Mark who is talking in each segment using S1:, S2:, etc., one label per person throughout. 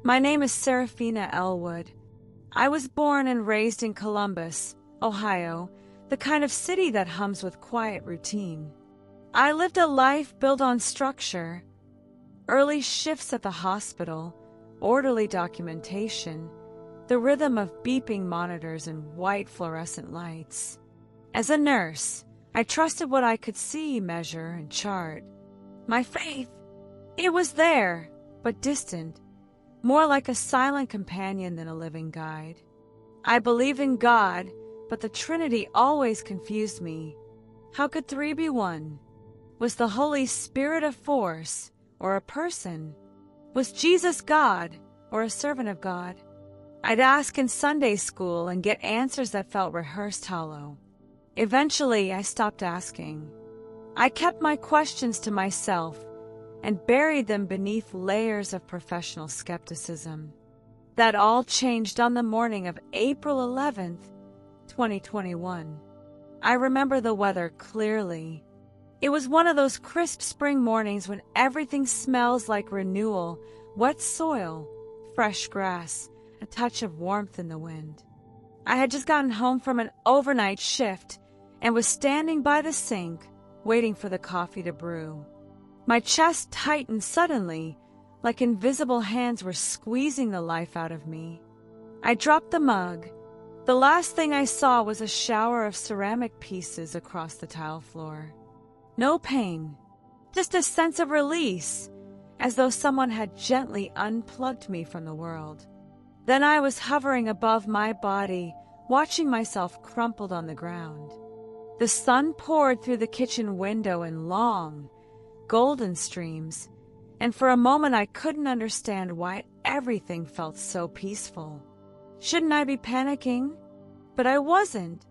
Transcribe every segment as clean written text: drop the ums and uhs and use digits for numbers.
S1: My name is Serafina Elwood. I was born and raised in Columbus, Ohio, the kind of city that hums with quiet routine. I lived a life built on structure, early shifts at the hospital, orderly documentation, the rhythm of beeping monitors and white fluorescent lights. As a nurse, I trusted what I could see, measure, and chart. My faith, it was there, but distant, more like a silent companion than a living guide. I believed in God, but the Trinity always confused me. How could three be one? Was the Holy Spirit a force or a person? Was Jesus God or a servant of God? I'd ask in Sunday school and get answers that felt rehearsed hollow. Eventually, I stopped asking. I kept my questions to myself and buried them beneath layers of professional skepticism. That all changed on the morning of April 11th, 2021. I remember the weather clearly. It was one of those crisp spring mornings when everything smells like renewal, wet soil, fresh grass, a touch of warmth in the wind. I had just gotten home from an overnight shift and was standing by the sink, waiting for the coffee to brew. My chest tightened suddenly, like invisible hands were squeezing the life out of me. I dropped the mug. The last thing I saw was a shower of ceramic pieces across the tile floor. No pain, just a sense of release, as though someone had gently unplugged me from the world. Then I was hovering above my body, watching myself crumpled on the ground. The sun poured through the kitchen window in long, golden streams, and for a moment I couldn't understand why everything felt so peaceful. Shouldn't I be panicking? But I wasn't.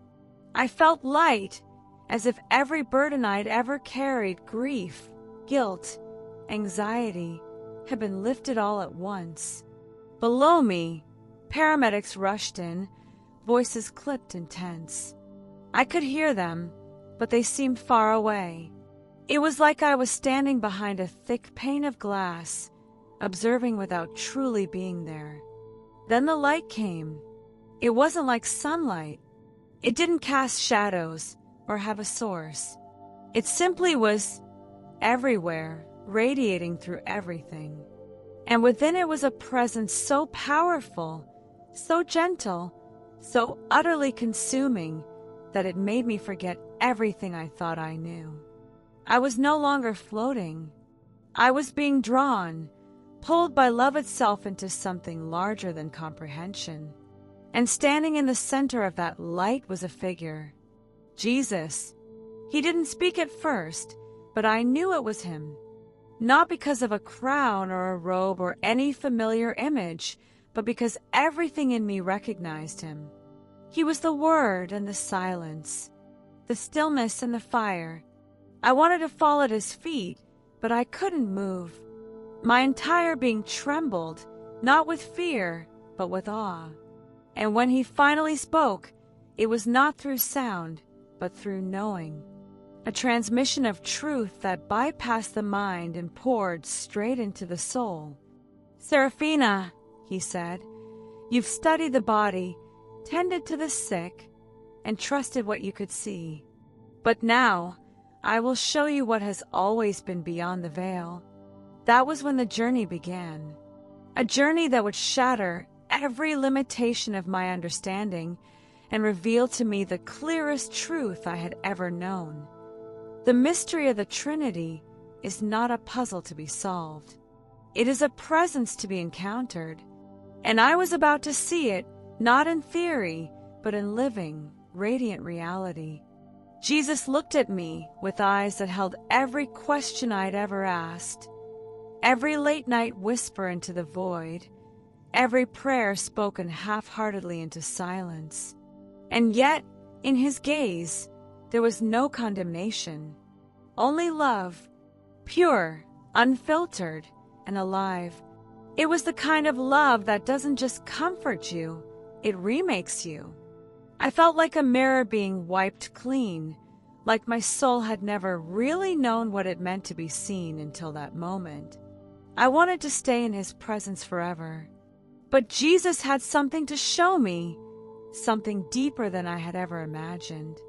S1: I felt light, as if every burden I'd ever carried, grief, guilt, anxiety, had been lifted all at once. Below me, paramedics rushed in, voices clipped and tense. I could hear them, but they seemed far away. It was like I was standing behind a thick pane of glass, observing without truly being there. Then the light came. It wasn't like sunlight. It didn't cast shadows or have a source. It simply was everywhere, radiating through everything. And within it was a presence so powerful, so gentle, so utterly consuming that it made me forget everything I thought I knew. I was no longer floating. I was being drawn, pulled by love itself into something larger than comprehension. And standing in the center of that light was a figure. Jesus. He didn't speak at first, but I knew it was him. Not because of a crown or a robe or any familiar image, but because everything in me recognized him. He was the word and the silence, the stillness and the fire. I wanted to fall at his feet, but I couldn't move. My entire being trembled, not with fear, but with awe. And when he finally spoke, it was not through sound, but through knowing. A transmission of truth that bypassed the mind and poured straight into the soul. "Serafina," he said, "you've studied the body, tended to the sick, and trusted what you could see. But now, I will show you what has always been beyond the veil." That was when the journey began. A journey that would shatter every limitation of my understanding and reveal to me the clearest truth I had ever known. The mystery of the Trinity is not a puzzle to be solved. It is a presence to be encountered. And I was about to see it, not in theory, but in living, radiant reality. Jesus looked at me with eyes that held every question I'd ever asked, every late-night whisper into the void, every prayer spoken half-heartedly into silence. And yet, in his gaze, there was no condemnation, only love, pure, unfiltered, and alive. It was the kind of love that doesn't just comfort you, it remakes you. I felt like a mirror being wiped clean, like my soul had never really known what it meant to be seen until that moment. I wanted to stay in his presence forever, But Jesus had something to show me, something deeper than I had ever imagined.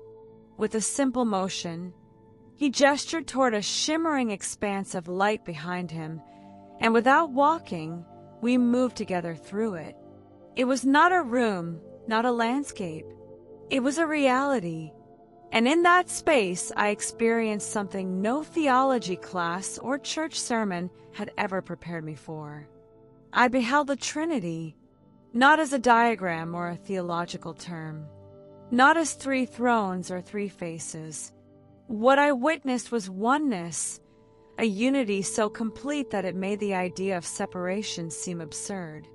S1: With a simple motion, he gestured toward a shimmering expanse of light behind him, and without walking, we moved together through it. It was not a room, not a landscape. It was a reality. And in that space, I experienced something no theology class or church sermon had ever prepared me for. I beheld the Trinity, not as a diagram or a theological term, not as 3 thrones or 3 faces. What I witnessed was oneness, a unity so complete that it made the idea of separation seem absurd.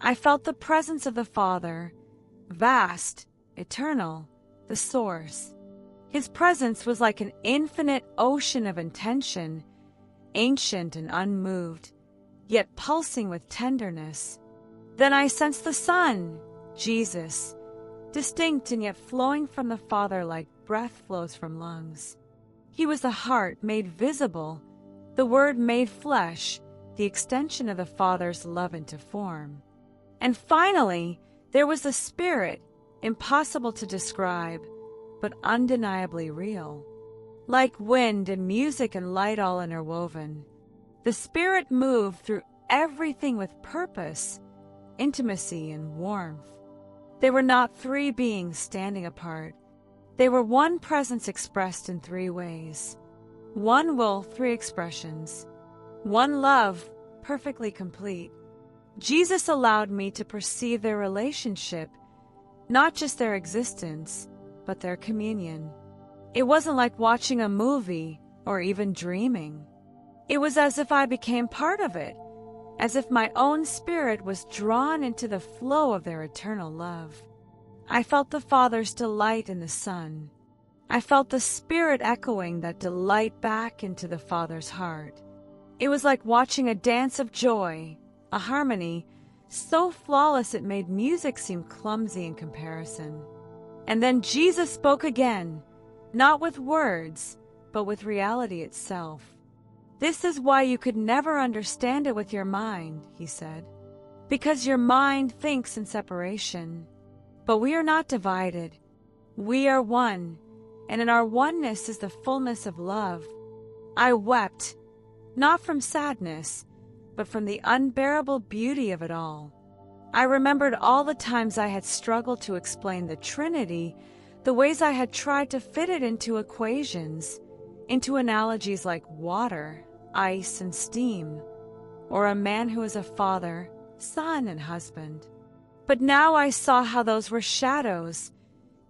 S1: I felt the presence of the Father, vast, eternal, the Source. His presence was like an infinite ocean of intention, ancient and unmoved, yet pulsing with tenderness. Then I sensed the Son, Jesus, distinct and yet flowing from the Father like breath flows from lungs. He was the heart made visible, the Word made flesh, the extension of the Father's love into form. And finally, there was the Spirit, impossible to describe, but undeniably real. Like wind and music and light all interwoven, the Spirit moved through everything with purpose, intimacy, and warmth. They were not 3 beings standing apart. They were one presence expressed in 3 ways. One will, 3 expressions. One love, perfectly complete. Jesus allowed me to perceive their relationship, not just their existence, but their communion. It wasn't like watching a movie or even dreaming. It was as if I became part of it, as if my own spirit was drawn into the flow of their eternal love. I felt the Father's delight in the Son. I felt the Spirit echoing that delight back into the Father's heart. It was like watching a dance of joy, a harmony so flawless it made music seem clumsy in comparison. And then Jesus spoke again, not with words, but with reality itself. "This is why you could never understand it with your mind," he said, "because your mind thinks in separation. But we are not divided. We are one, and in our oneness is the fullness of love." I wept, not from sadness, but from the unbearable beauty of it all. I remembered all the times I had struggled to explain the Trinity, the ways I had tried to fit it into equations, into analogies like water, ice, and steam, or a man who is a father, son, and husband. But now I saw how those were shadows,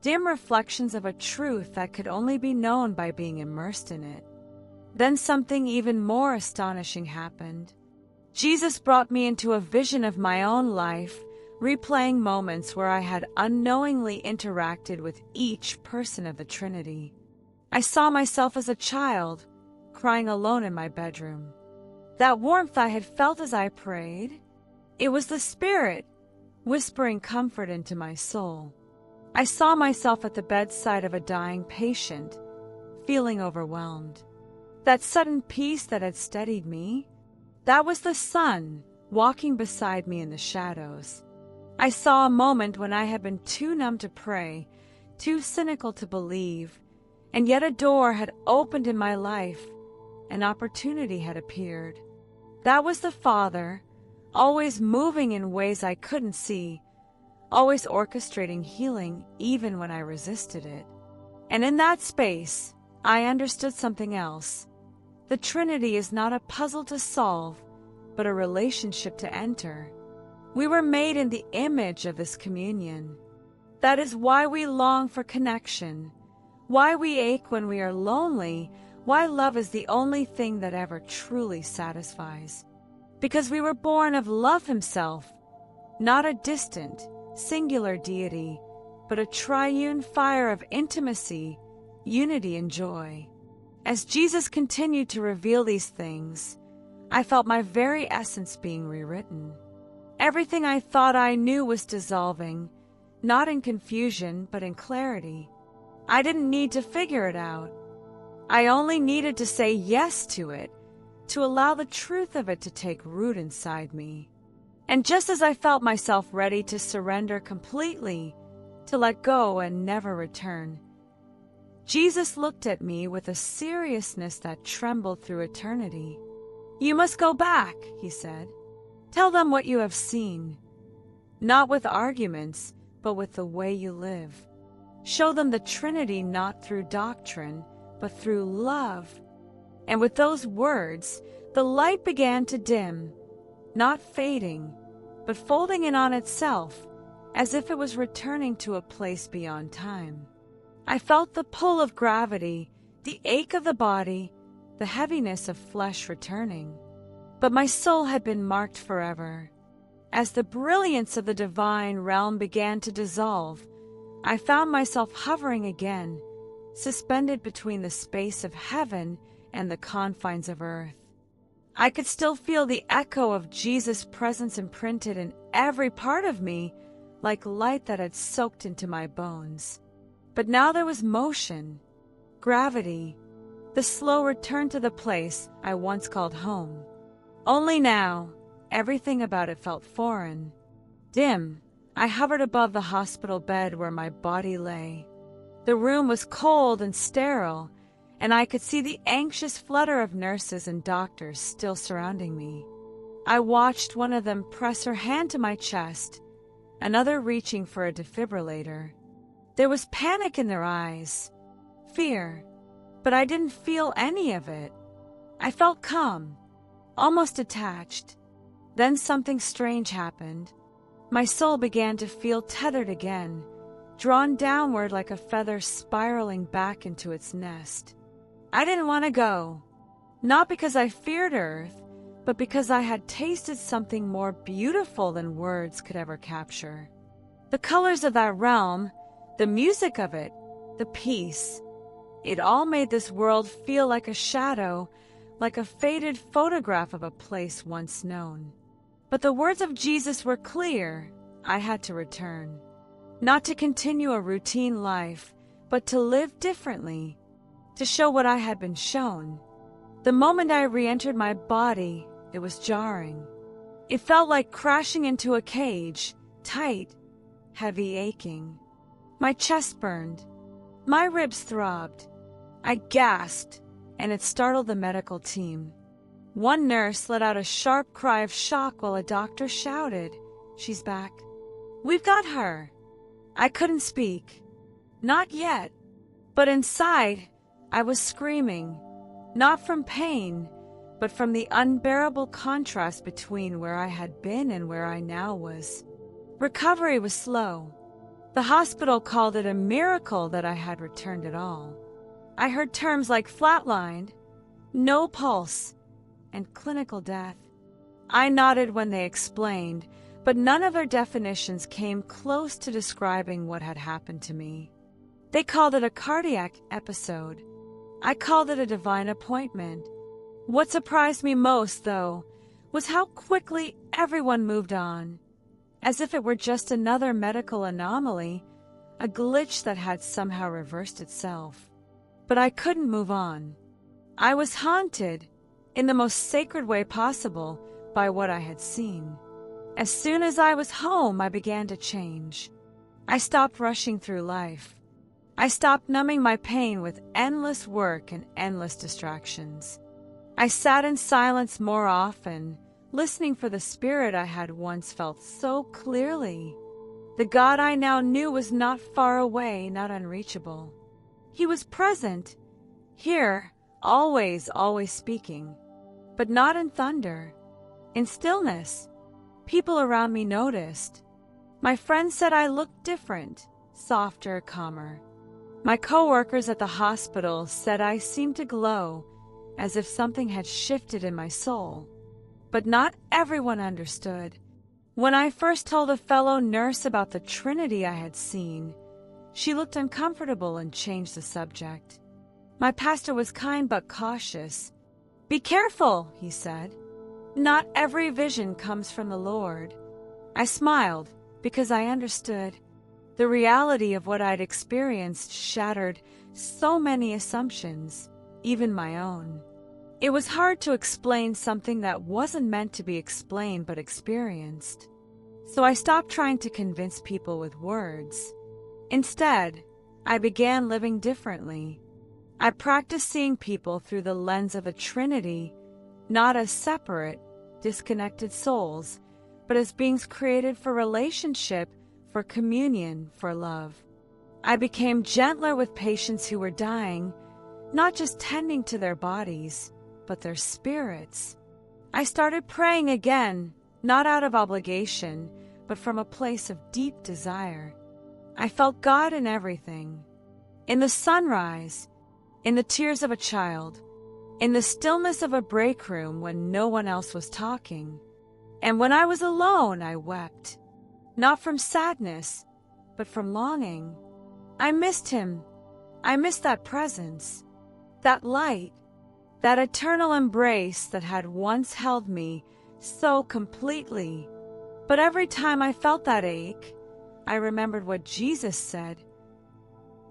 S1: dim reflections of a truth that could only be known by being immersed in it. Then something even more astonishing happened. Jesus brought me into a vision of my own life, replaying moments where I had unknowingly interacted with each person of the Trinity. I saw myself as a child, crying alone in my bedroom. That warmth I had felt as I prayed, it was the Spirit, whispering comfort into my soul. I saw myself at the bedside of a dying patient, feeling overwhelmed. That sudden peace that had steadied me, that was the Son walking beside me in the shadows. I saw a moment when I had been too numb to pray, too cynical to believe, and yet a door had opened in my life, an opportunity had appeared. That was the Father, always moving in ways I couldn't see, always orchestrating healing even when I resisted it. And in that space, I understood something else. The Trinity is not a puzzle to solve, but a relationship to enter. We were made in the image of this communion. That is why we long for connection, why we ache when we are lonely, why love is the only thing that ever truly satisfies. Because we were born of Love Himself, not a distant, singular deity, but a triune fire of intimacy, unity, and joy. As Jesus continued to reveal these things, I felt my very essence being rewritten. Everything I thought I knew was dissolving, not in confusion, but in clarity. I didn't need to figure it out. I only needed to say yes to it, to allow the truth of it to take root inside me. And just as I felt myself ready to surrender completely, to let go and never return, Jesus looked at me with a seriousness that trembled through eternity. "You must go back," he said. "Tell them what you have seen. Not with arguments, but with the way you live. Show them the Trinity not through doctrine, but through love." And with those words, the light began to dim, not fading, but folding in on itself, as if it was returning to a place beyond time. I felt the pull of gravity, the ache of the body, the heaviness of flesh returning. But my soul had been marked forever. As the brilliance of the divine realm began to dissolve, I found myself hovering again, suspended between the space of heaven and the confines of earth. I could still feel the echo of Jesus' presence imprinted in every part of me, like light that had soaked into my bones. But now there was motion, gravity, the slow return to the place I once called home. Only now, everything about it felt foreign, dim. I hovered above the hospital bed where my body lay. The room was cold and sterile, and I could see the anxious flutter of nurses and doctors still surrounding me. I watched one of them press her hand to my chest, another reaching for a defibrillator. There was panic in their eyes, fear, but I didn't feel any of it. I felt calm, almost detached. Then something strange happened. My soul began to feel tethered again, drawn downward like a feather spiraling back into its nest. I didn't want to go, not because I feared Earth, but because I had tasted something more beautiful than words could ever capture. The colors of that realm, the music of it, the peace, it all made this world feel like a shadow, like a faded photograph of a place once known. But the words of Jesus were clear. I had to return. Not to continue a routine life, but to live differently, to show what I had been shown. The moment I re-entered my body, it was jarring. It felt like crashing into a cage, tight, heavy, aching. My chest burned. My ribs throbbed. I gasped, and it startled the medical team. One nurse let out a sharp cry of shock while a doctor shouted, "She's back. We've got her." I couldn't speak. Not yet. But inside, I was screaming, not from pain, but from the unbearable contrast between where I had been and where I now was. Recovery was slow. The hospital called it a miracle that I had returned at all. I heard terms like flatlined, no pulse, and clinical death. I nodded when they explained, but none of their definitions came close to describing what had happened to me. They called it a cardiac episode. I called it a divine appointment. What surprised me most, though, was how quickly everyone moved on, as if it were just another medical anomaly, a glitch that had somehow reversed itself. But I couldn't move on. I was haunted, in the most sacred way possible, by what I had seen. As soon as I was home, I began to change. I stopped rushing through life. I stopped numbing my pain with endless work and endless distractions. I sat in silence more often, listening for the spirit I had once felt so clearly. The God I now knew was not far away, not unreachable. He was present, here, always, always speaking, but not in thunder, in stillness. People around me noticed. My friends said I looked different, softer, calmer. My coworkers at the hospital said I seemed to glow, as if something had shifted in my soul. But not everyone understood. When I first told a fellow nurse about the Trinity I had seen, she looked uncomfortable and changed the subject. My pastor was kind but cautious. "Be careful," he said. "Not every vision comes from the Lord." I smiled because I understood. The reality of what I'd experienced shattered so many assumptions, even my own. It was hard to explain something that wasn't meant to be explained but experienced. So I stopped trying to convince people with words. Instead, I began living differently. I practiced seeing people through the lens of a Trinity, not as separate, disconnected souls, but as beings created for relationship, for communion, for love. I became gentler with patients who were dying, not just tending to their bodies, but their spirits. I started praying again, not out of obligation, but from a place of deep desire. I felt God in everything. In the sunrise, in the tears of a child, in the stillness of a break room when no one else was talking. And when I was alone, I wept. Not from sadness, but from longing. I missed him. I missed that presence, that light, that eternal embrace that had once held me so completely. But every time I felt that ache, I remembered what Jesus said.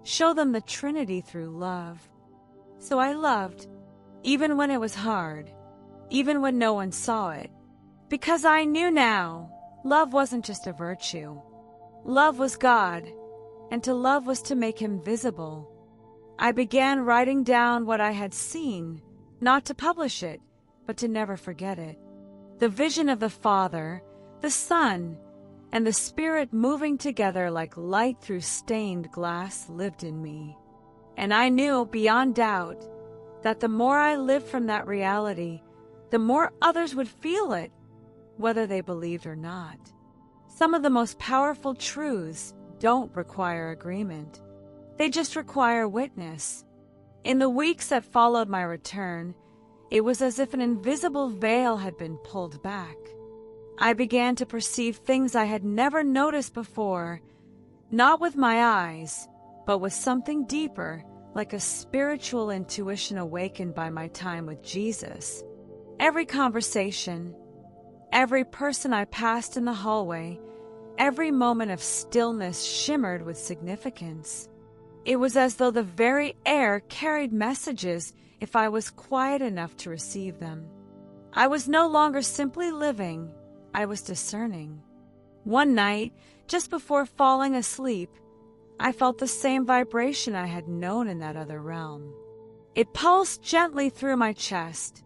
S1: Show them the Trinity through love. So I loved, even when it was hard, even when no one saw it. Because I knew now, love wasn't just a virtue. Love was God, and to love was to make him visible. I began writing down what I had seen, not to publish it, but to never forget it. The vision of the Father, the Son, and the Spirit moving together like light through stained glass lived in me. And I knew beyond doubt that the more I lived from that reality, the more others would feel it, whether they believed or not. Some of the most powerful truths don't require agreement. They just require witness. In the weeks that followed my return, it was as if an invisible veil had been pulled back. I began to perceive things I had never noticed before, not with my eyes, but with something deeper, like a spiritual intuition awakened by my time with Jesus. Every conversation, every person I passed in the hallway, every moment of stillness shimmered with significance. It was as though the very air carried messages if I was quiet enough to receive them. I was no longer simply living, I was discerning. One night, just before falling asleep, I felt the same vibration I had known in that other realm. It pulsed gently through my chest,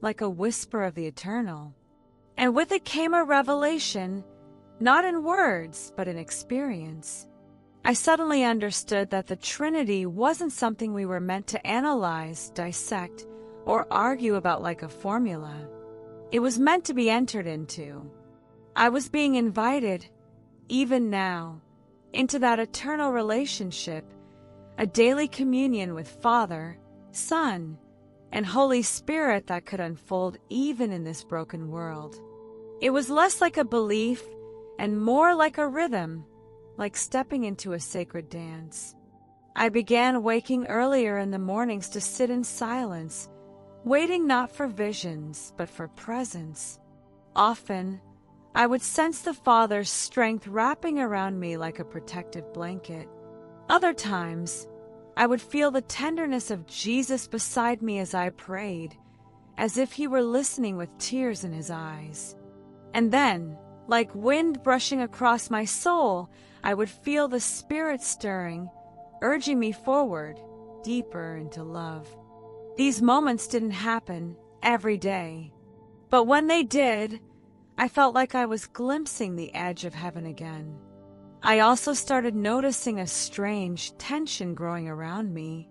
S1: like a whisper of the eternal. And with it came a revelation, not in words, but in experience. I suddenly understood that the Trinity wasn't something we were meant to analyze, dissect, or argue about like a formula. It was meant to be entered into. I was being invited, even now, into that eternal relationship, a daily communion with Father, Son, and Holy Spirit that could unfold even in this broken world. It was less like a belief and more like a rhythm, like stepping into a sacred dance. I began waking earlier in the mornings to sit in silence, waiting not for visions, but for presence. Often, I would sense the Father's strength wrapping around me like a protective blanket. Other times, I would feel the tenderness of Jesus beside me as I prayed, as if he were listening with tears in his eyes. And then, like wind brushing across my soul, I would feel the Spirit stirring, urging me forward, deeper into love. These moments didn't happen every day, but when they did, I felt like I was glimpsing the edge of heaven again. I also started noticing a strange tension growing around me.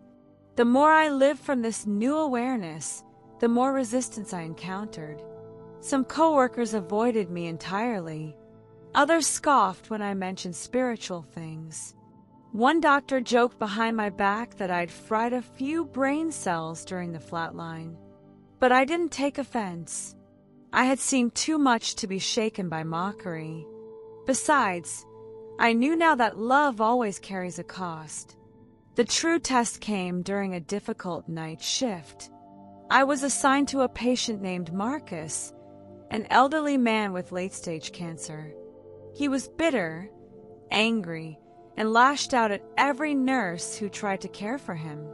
S1: The more I lived from this new awareness, the more resistance I encountered. Some coworkers avoided me entirely. Others scoffed when I mentioned spiritual things. One doctor joked behind my back that I'd fried a few brain cells during the flatline. But I didn't take offense. I had seen too much to be shaken by mockery. Besides, I knew now that love always carries a cost. The true test came during a difficult night shift. I was assigned to a patient named Marcus, an elderly man with late-stage cancer. He was bitter, angry, and lashed out at every nurse who tried to care for him.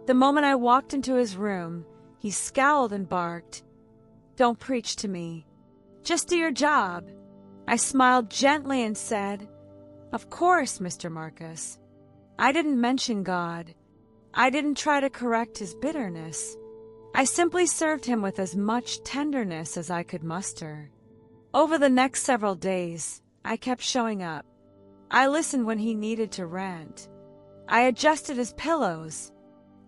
S1: The moment I walked into his room, He scowled and barked, "Don't preach to me. Just do your job." I smiled gently and said, "Of course, Mr. Marcus." I didn't mention God. I didn't try to correct his bitterness. I simply served him with as much tenderness as I could muster. Over the next several days, I kept showing up. I listened when he needed to rant. I adjusted his pillows.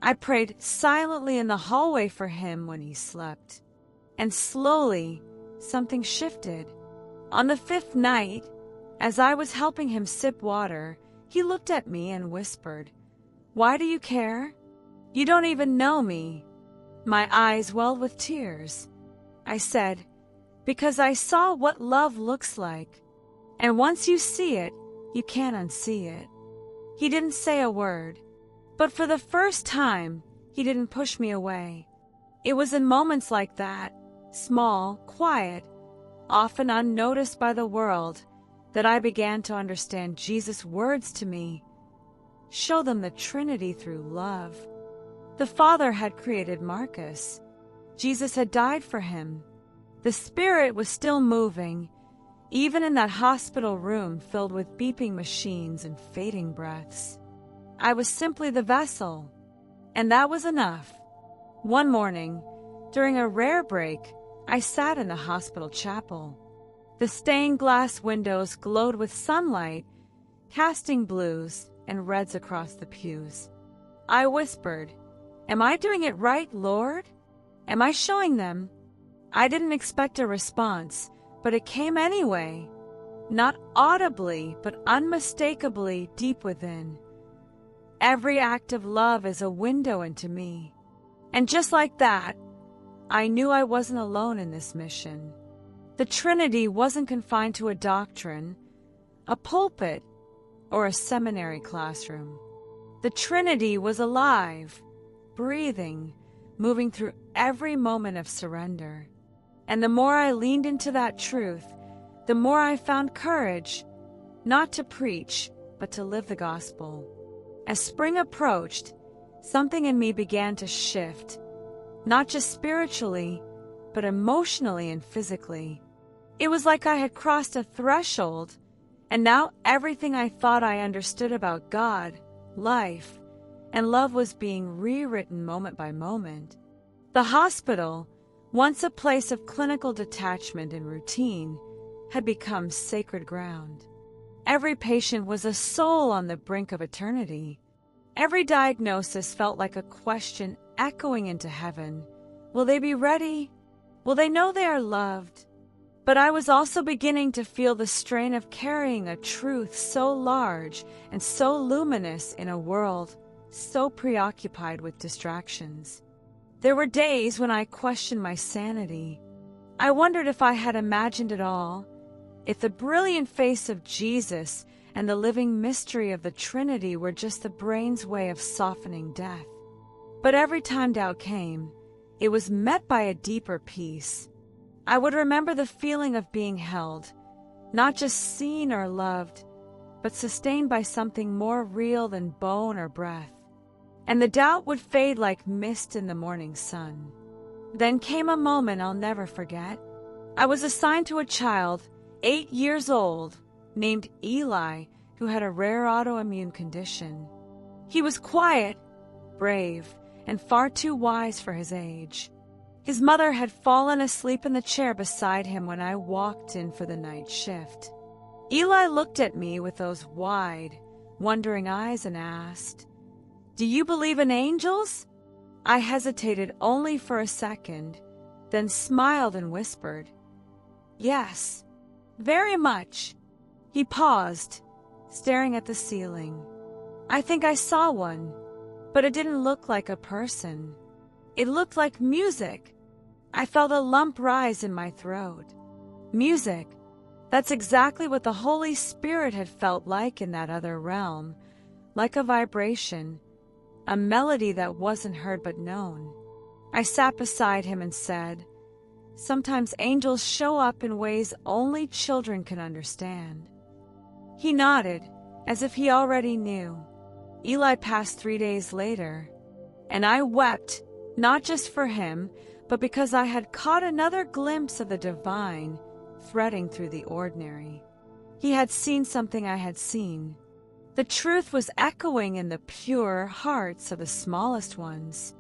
S1: I prayed silently in the hallway for him when he slept. And slowly, something shifted. On the 5th night, as I was helping him sip water, he looked at me and whispered, "Why do you care? You don't even know me." My eyes welled with tears. I said, "Because I saw what love looks like. And once you see it, you can't unsee it." He didn't say a word, but for the first time, he didn't push me away. It was in moments like that, small, quiet, often unnoticed by the world, that I began to understand Jesus' words to me. Show them the Trinity through love. The Father had created Marcus. Jesus had died for him. The Spirit was still moving, even in that hospital room filled with beeping machines and fading breaths. I was simply the vessel, and that was enough. One morning, during a rare break, I sat in the hospital chapel. The stained glass windows glowed with sunlight, casting blues and reds across the pews. I whispered, "Am I doing it right, Lord? Am I showing them?" I didn't expect a response, but it came anyway. Not audibly, but unmistakably deep within. Every act of love is a window into me. And just like that, I knew I wasn't alone in this mission. The Trinity wasn't confined to a doctrine, a pulpit, or a seminary classroom. The Trinity was alive, breathing, moving through every moment of surrender. And the more I leaned into that truth, the more I found courage, not to preach, but to live the gospel. As spring approached, something in me began to shift, not just spiritually, but emotionally and physically. It was like I had crossed a threshold, and now everything I thought I understood about God, life, and love was being rewritten moment by moment. The hospital, once a place of clinical detachment and routine, had become sacred ground. Every patient was a soul on the brink of eternity. Every diagnosis felt like a question echoing into heaven. Will they be ready? Will they know they are loved? But I was also beginning to feel the strain of carrying a truth so large and so luminous in a world so preoccupied with distractions. There were days when I questioned my sanity. I wondered if I had imagined it all, if the brilliant face of Jesus and the living mystery of the Trinity were just the brain's way of softening death. But every time doubt came, it was met by a deeper peace. I would remember the feeling of being held, not just seen or loved, but sustained by something more real than bone or breath. And the doubt would fade like mist in the morning sun. Then came a moment I'll never forget. I was assigned to a child, 8 years old, named Eli, who had a rare autoimmune condition. He was quiet, brave, and far too wise for his age. His mother had fallen asleep in the chair beside him when I walked in for the night shift. Eli looked at me with those wide, wondering eyes and asked, "Do you believe in angels?" I hesitated only for a second, then smiled and whispered, "Yes, very much." He paused, staring at the ceiling. I think I saw one, but it didn't look like a person. It looked like music. I felt a lump rise in my throat. Music. That's exactly what the Holy Spirit had felt like in that other realm, like a vibration, a melody that wasn't heard but known. I sat beside him and said, "Sometimes angels show up in ways only children can understand." He nodded, as if he already knew. Eli passed 3 days later, and I wept, not just for him, but because I had caught another glimpse of the divine threading through the ordinary. He had seen something I had seen. The truth was echoing in the pure hearts of the smallest ones.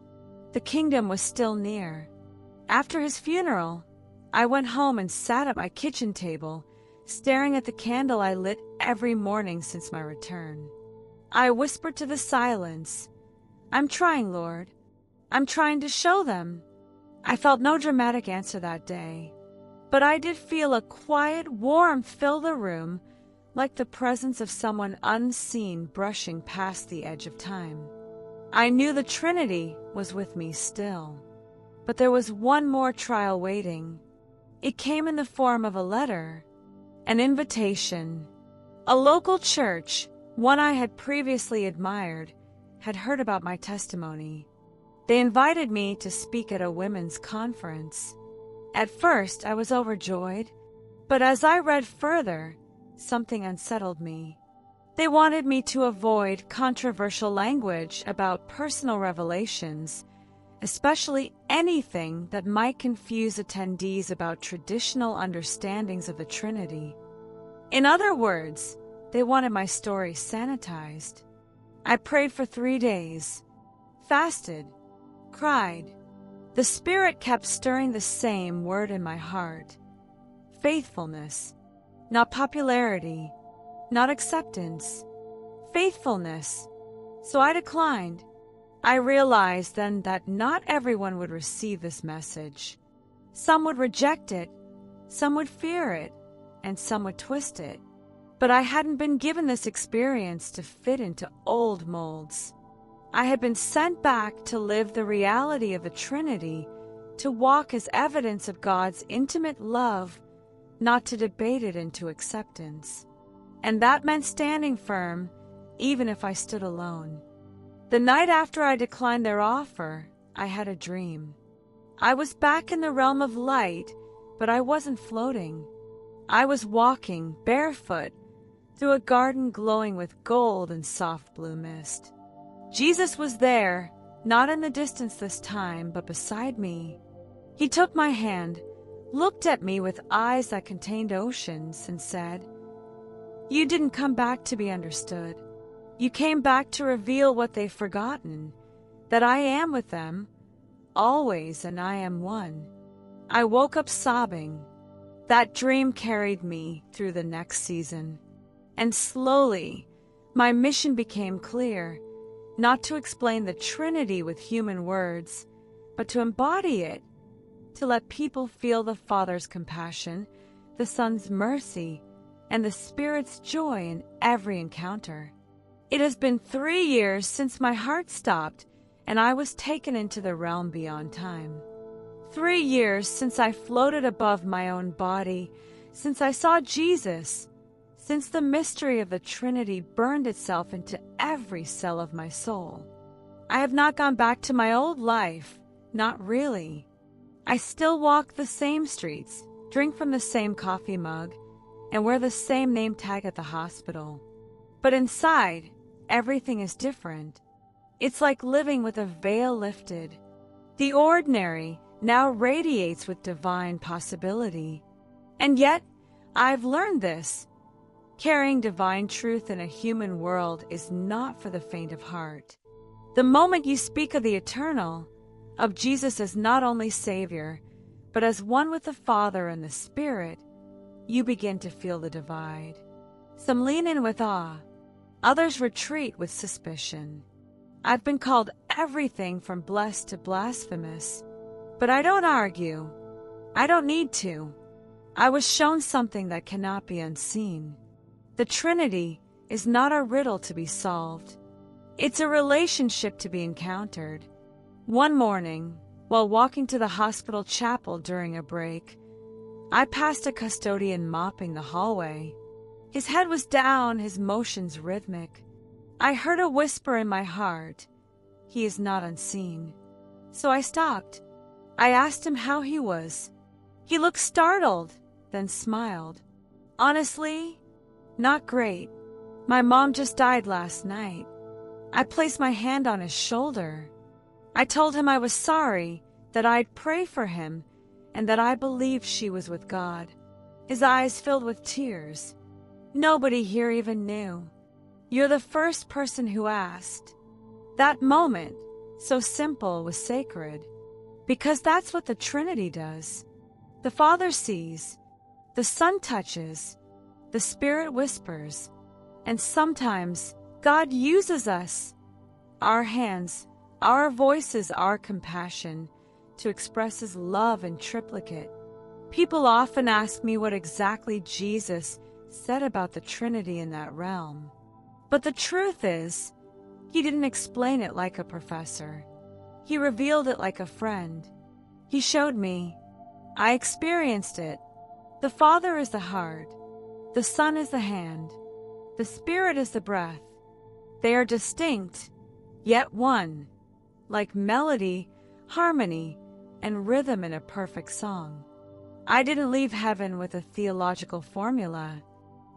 S1: The kingdom was still near. After his funeral, I went home and sat at my kitchen table, staring at the candle I lit every morning since my return. I whispered to the silence, "I'm trying, Lord. I'm trying to show them." I felt no dramatic answer that day, but I did feel a quiet warmth fill the room, like the presence of someone unseen brushing past the edge of time. I knew the Trinity was with me still, but there was one more trial waiting. It came in the form of a letter, an invitation. A local church, one I had previously admired, had heard about my testimony. They invited me to speak at a women's conference. At first, I was overjoyed, but as I read further, something unsettled me. They wanted me to avoid controversial language about personal revelations, especially anything that might confuse attendees about traditional understandings of the Trinity. In other words, they wanted my story sanitized. I prayed for 3 days, fasted, cried. The Spirit kept stirring the same word in my heart: faithfulness, not popularity, not acceptance, faithfulness. So I declined. I realized then that not everyone would receive this message. Some would reject it, some would fear it, and some would twist it. But I hadn't been given this experience to fit into old molds. I had been sent back to live the reality of the Trinity, to walk as evidence of God's intimate love, not to debate it into acceptance. And that meant standing firm, even if I stood alone. The night after I declined their offer, I had a dream. I was back in the realm of light, but I wasn't floating. I was walking, barefoot, through a garden glowing with gold and soft blue mist. Jesus was there, not in the distance this time, but beside me. He took my hand, looked at me with eyes that contained oceans, and said, "You didn't come back to be understood. You came back to reveal what they've forgotten, that I am with them, always, and I am one." I woke up sobbing. That dream carried me through the next season. And slowly, my mission became clear, not to explain the Trinity with human words, but to embody it, to let people feel the Father's compassion, the Son's mercy, and the Spirit's joy in every encounter. It has been 3 years since my heart stopped and I was taken into the realm beyond time. 3 years since I floated above my own body, since I saw Jesus, since the mystery of the Trinity burned itself into every cell of my soul. I have not gone back to my old life, not really. I still walk the same streets, drink from the same coffee mug, and wear the same name tag at the hospital. But inside, everything is different. It's like living with a veil lifted. The ordinary now radiates with divine possibility. And yet, I've learned this. Carrying divine truth in a human world is not for the faint of heart. The moment you speak of the eternal, of Jesus as not only Savior, but as one with the Father and the Spirit, you begin to feel the divide. Some lean in with awe, others retreat with suspicion. I've been called everything from blessed to blasphemous, but I don't argue. I don't need to. I was shown something that cannot be unseen. The Trinity is not a riddle to be solved. It's a relationship to be encountered. One morning, while walking to the hospital chapel during a break, I passed a custodian mopping the hallway. His head was down, his motions rhythmic. I heard a whisper in my heart, "He is not unseen." So I stopped. I asked him how he was. He looked startled, then smiled. "Honestly, not great. My mom just died last night." I placed my hand on his shoulder. I told him I was sorry, that I'd pray for him, and that I believed she was with God. His eyes filled with tears. Nobody here even knew. You're the first person who asked. That moment, so simple, was sacred. Because that's what the Trinity does. The Father sees, the Son touches, the Spirit whispers, and sometimes God uses us, our hands, our voices, our compassion, to express His love in triplicate. People often ask me what exactly Jesus said about the Trinity in that realm. But the truth is, He didn't explain it like a professor. He revealed it like a friend. He showed me. I experienced it. The Father is the heart. The Son is the hand. The Spirit is the breath. They are distinct, yet one, like melody, harmony, and rhythm in a perfect song. I didn't leave heaven with a theological formula.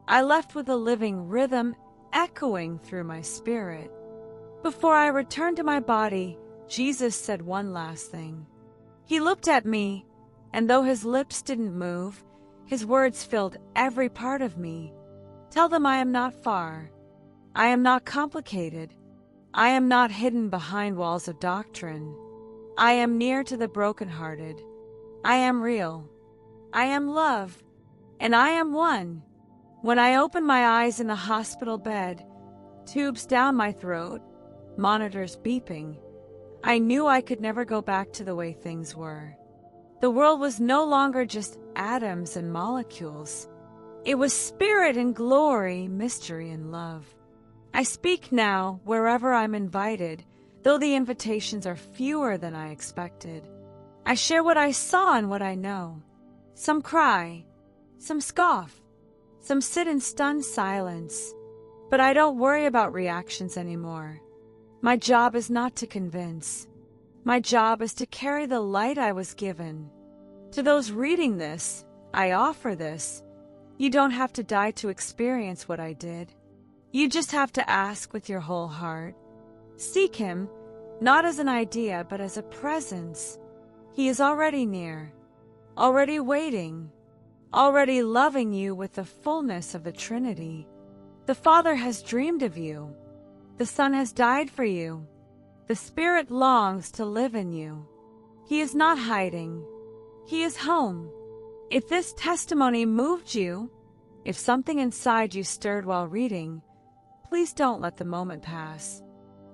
S1: I left with a living rhythm echoing through my spirit. Before I returned to my body, Jesus said one last thing. He looked at me, and though His lips didn't move, His words filled every part of me. Tell them I am not far. I am not complicated. I am not hidden behind walls of doctrine. I am near to the brokenhearted. I am real. I am love. And I am one. When I opened my eyes in the hospital bed, tubes down my throat, monitors beeping, I knew I could never go back to the way things were. The world was no longer just atoms and molecules. It was spirit and glory, mystery and love. I speak now wherever I'm invited, though the invitations are fewer than I expected. I share what I saw and what I know. Some cry, some scoff, some sit in stunned silence. But I don't worry about reactions anymore. My job is not to convince. My job is to carry the light I was given. To those reading this, I offer this. You don't have to die to experience what I did. You just have to ask with your whole heart. Seek Him, not as an idea, but as a presence. He is already near, already waiting, already loving you with the fullness of the Trinity. The Father has dreamed of you. The Son has died for you. The Spirit longs to live in you. He is not hiding. He is home. If this testimony moved you, if something inside you stirred while reading, please don't let the moment pass.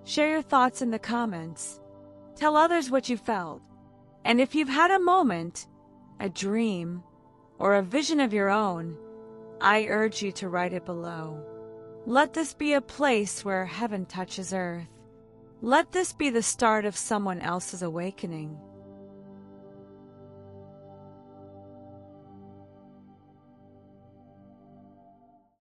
S1: Share your thoughts in the comments. Tell others what you felt. And if you've had a moment, a dream, or a vision of your own, I urge you to write it below. Let this be a place where heaven touches earth. Let this be the start of someone else's awakening.